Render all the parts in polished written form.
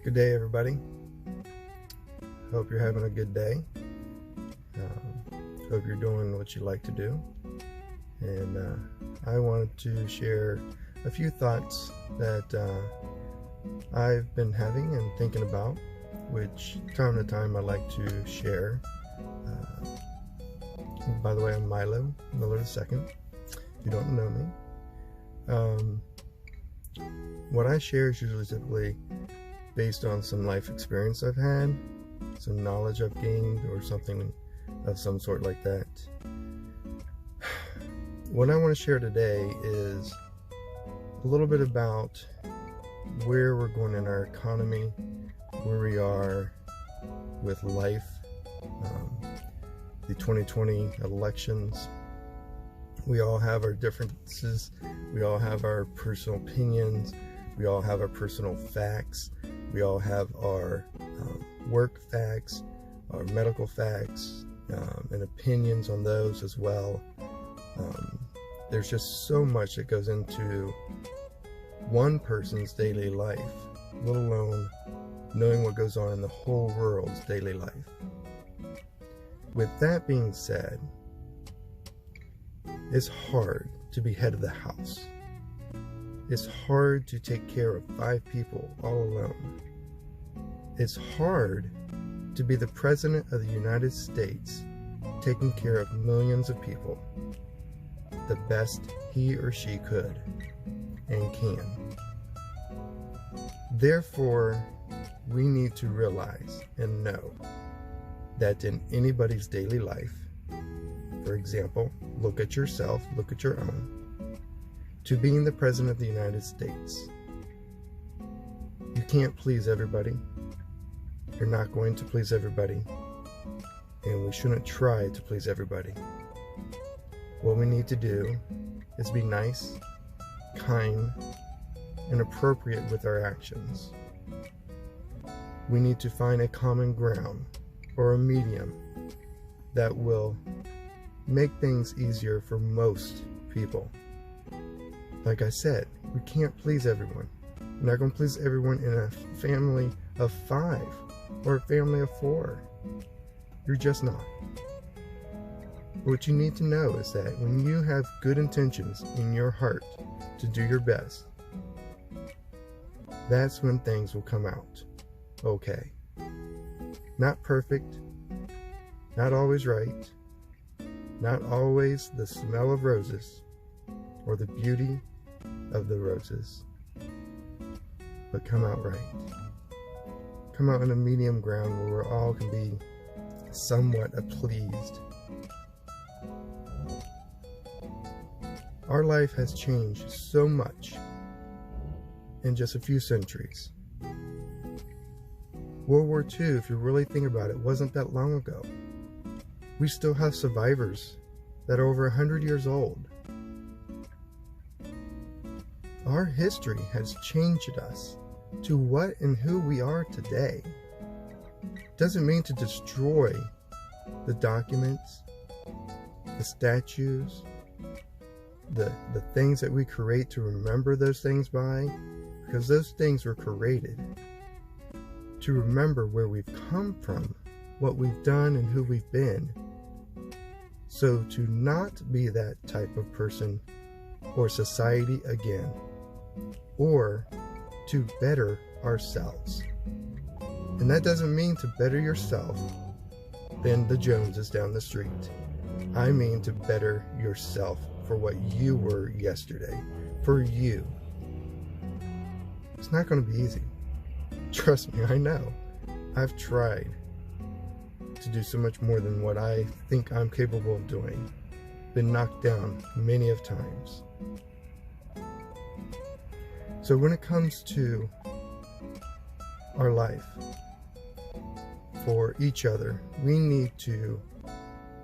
Good day, everybody. Hope you're having a good day. Hope you're doing what you like to do. And I wanted to share a few thoughts that I've been having and thinking about, which time to time I like to share. By the way, I'm Milo Miller II, if you don't know me. What I share is usually typically based on some life experience I've had, some knowledge I've gained, or something of some sort like that. What I want to share today is a little bit about where we're going in our economy, where we are with life, the 2020 elections. We all have our differences, we all have our personal opinions, we all have our personal facts, we all have our work facts, our medical facts, and opinions on those as well. There's just so much that goes into one person's daily life, let alone knowing what goes on in the whole world's daily life. With that being said, it's hard to be head of the house. It's hard to take care of 5 people all alone. It's hard to be the President of the United States, taking care of millions of people the best he or she could and can. Therefore, we need to realize and know that in anybody's daily life, for example, look at yourself, look at your own, to being the President of the United States, you can't please everybody. You're not going to please everybody, and we shouldn't try to please everybody. What we need to do is be nice, kind, and appropriate with our actions. We need to find a common ground or a medium that will make things easier for most people. Like I said, we can't please everyone. We're not going to please everyone in a family of 5 or a family of 4. You're just not. What you need to know is that when you have good intentions in your heart to do your best, that's when things will come out okay. Not perfect, not always right, not always the smell of roses or the beauty of the roses, but come out right. Come out in a medium ground where we all can be somewhat pleased. Our life has changed so much in just a few centuries. World War II, if you really think about it, wasn't that long ago. We still have survivors that are over 100 years old. Our history has changed us to what and who we are today. Doesn't mean to destroy the documents, the statues, the things that we create to remember those things by, because those things were created to remember where we've come from, what we've done, and who we've been. So to not be that type of person or society again, or to better ourselves. And that doesn't mean to better yourself than the Joneses down the street. I mean to better yourself for what you were yesterday, for you. It's not going to be easy. Trust me, I know. I've tried to do so much more than what I think I'm capable of doing. Been knocked down many of times. So when it comes to our life, for each other, we need to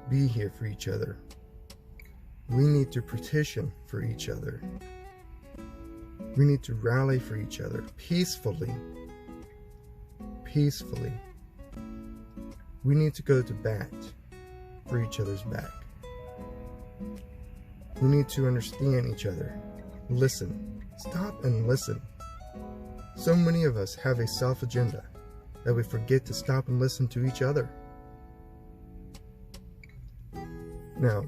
be here for each other. We need to petition for each other. We need to rally for each other peacefully. Peacefully. We need to go to bat for each other's back. We need to understand each other. Listen. Stop and listen. So many of us have a self-agenda that we forget to stop and listen to each other. Now,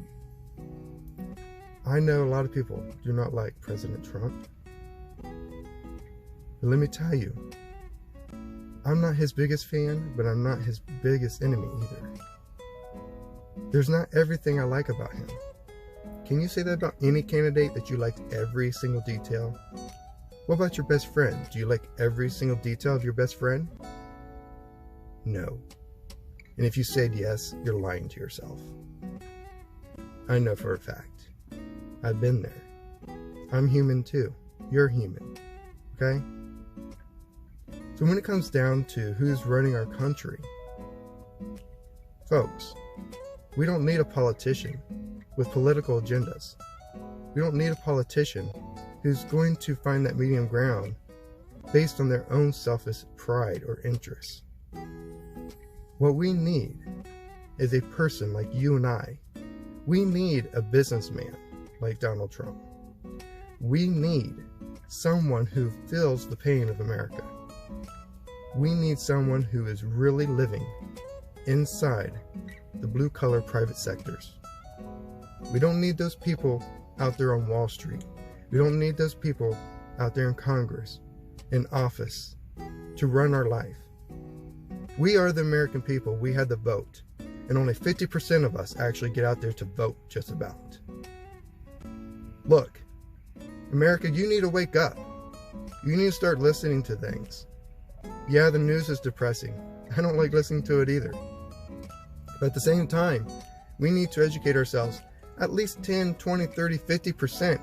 I know a lot of people do not like President Trump. But let me tell you, I'm not his biggest fan, but I'm not his biggest enemy either. There's not everything I like about him. Can you say that about any candidate, that you liked every single detail? What about your best friend? Do you like every single detail of your best friend? No. And if you said yes, you're lying to yourself. I know for a fact. I've been there. I'm human too. You're human. Okay? So when it comes down to who's running our country, folks, we don't need a politician with political agendas. We don't need a politician who's going to find that medium ground based on their own selfish pride or interests. What we need is a person like you and I. We need a businessman like Donald Trump. We need someone who feels the pain of America. We need someone who is really living inside the blue-collar private sectors. We don't need those people out there on Wall Street. We don't need those people out there in Congress, in office, to run our life. We are the American people. We had the vote. And only 50% of us actually get out there to vote, just about. Look, America, you need to wake up. You need to start listening to things. Yeah, the news is depressing. I don't like listening to it either. But at the same time, we need to educate ourselves at least 10, 20, 30, 50%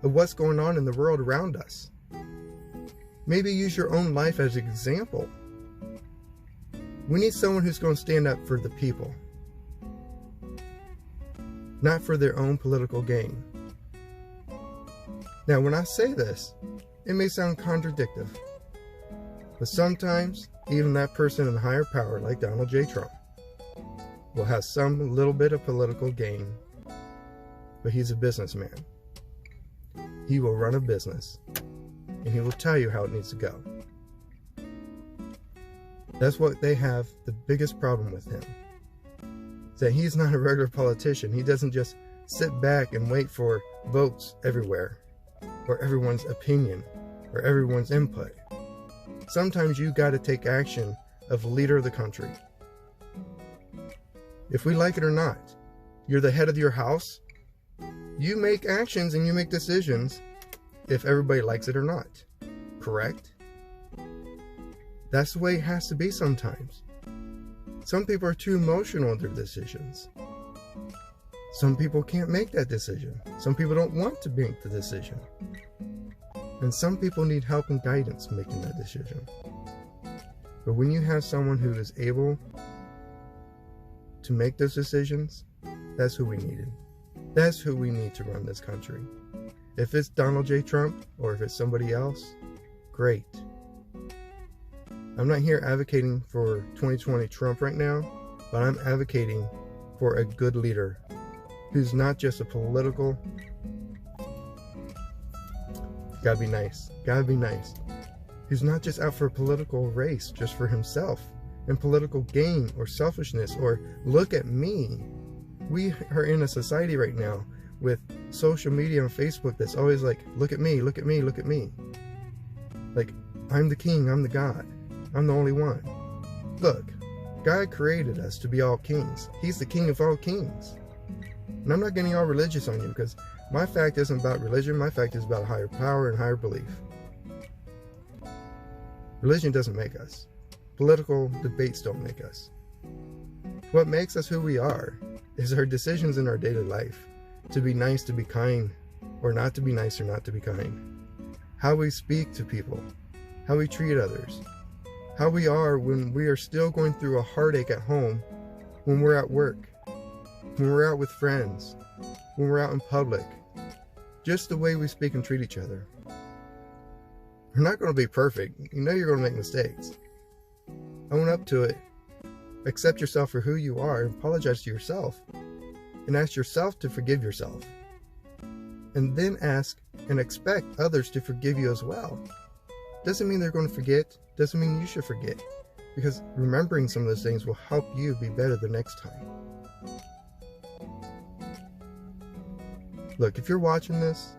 of what's going on in the world around us. Maybe use your own life as an example. We need someone who's going to stand up for the people, not for their own political gain. Now, when I say this, it may sound contradictory, but sometimes even that person in higher power, like Donald J. Trump, will have some little bit of political gain, but he's a businessman. He will run a business, and he will tell you how it needs to go. That's what they have the biggest problem with him. Is that he's not a regular politician. He doesn't just sit back and wait for votes everywhere, or everyone's opinion, or everyone's input. Sometimes you got to take action of the leader of the country. If we like it or not, you're the head of your house. You make actions and you make decisions if everybody likes it or not. Correct? That's the way it has to be sometimes. Some people are too emotional in their decisions. Some people can't make that decision. Some people don't want to make the decision. And some people need help and guidance making that decision. But when you have someone who is able to make those decisions, that's who we needed. That's who we need to run this country. If it's Donald J. Trump or if it's somebody else, great. I'm not here advocating for 2020 Trump right now, but I'm advocating for a good leader who's not just a political. Gotta be nice. Who's not just out for a political race, just for himself and political gain or selfishness or look at me. We are in a society right now with social media and Facebook that's always like, look at me, look at me, look at me. Like, I'm the king, I'm the God. I'm the only one. Look, God created us to be all kings. He's the king of all kings. And I'm not getting all religious on you, because my fact isn't about religion. My fact is about higher power and higher belief. Religion doesn't make us. Political debates don't make us. What makes us who we are is our decisions in our daily life. To be nice, to be kind, or not to be nice or not to be kind. How we speak to people. How we treat others. How we are when we are still going through a heartache at home, when we're at work, when we're out with friends, when we're out in public. Just the way we speak and treat each other. We're not going to be perfect. You know you're going to make mistakes. Own up to it. Accept yourself for who you are and apologize to yourself. And ask yourself to forgive yourself. And then ask and expect others to forgive you as well. Doesn't mean they're going to forget. Doesn't mean you should forget. Because remembering some of those things will help you be better the next time. Look, if you're watching this,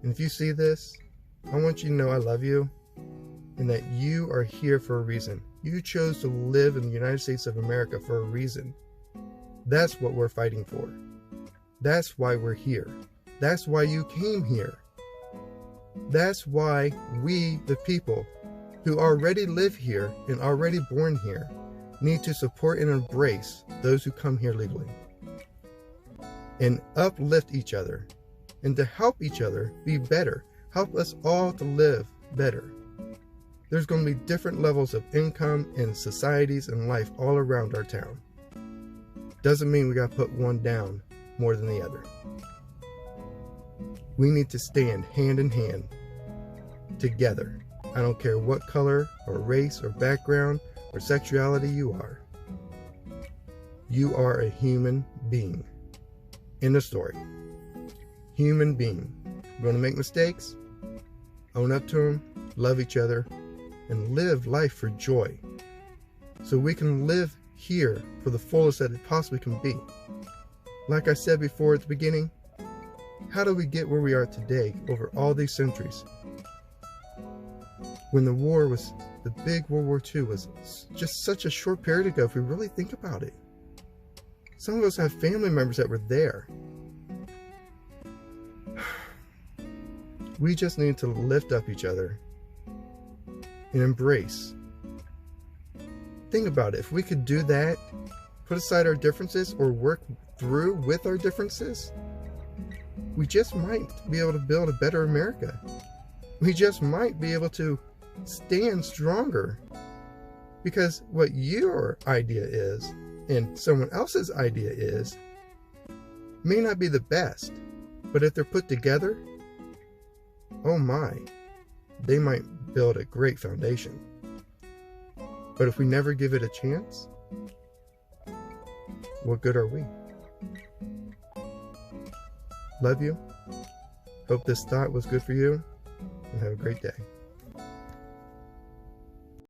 and if you see this, I want you to know I love you, and that you are here for a reason. You chose to live in the United States of America for a reason. That's what we're fighting for. That's why we're here. That's why you came here. That's why we, the people who already live here and already born here, need to support and embrace those who come here legally, and uplift each other, and to help each other be better. Help us all to live better. There's going to be different levels of income and societies and life all around our town. Doesn't mean we got to put one down more than the other. We need to stand hand in hand together. I don't care what color or race or background or sexuality you are. You are a human being. End of story. Human being. You're going to make mistakes? Own up to them, love each other, and live life for joy. So we can live here for the fullest that it possibly can be. Like I said before at the beginning, how do we get where we are today over all these centuries? When the big World War II was just such a short period ago, if we really think about it. Some of us have family members that were there. We just need to lift up each other and embrace. Think about it. If we could do that, put aside our differences or work through with our differences, we just might be able to build a better America. We just might be able to stand stronger, because what your idea is and someone else's idea is may not be the best, but if they're put together, oh my, they might build a great foundation. But if we never give it a chance, what good are we? Love you. Hope this thought was good for you, and have a great day.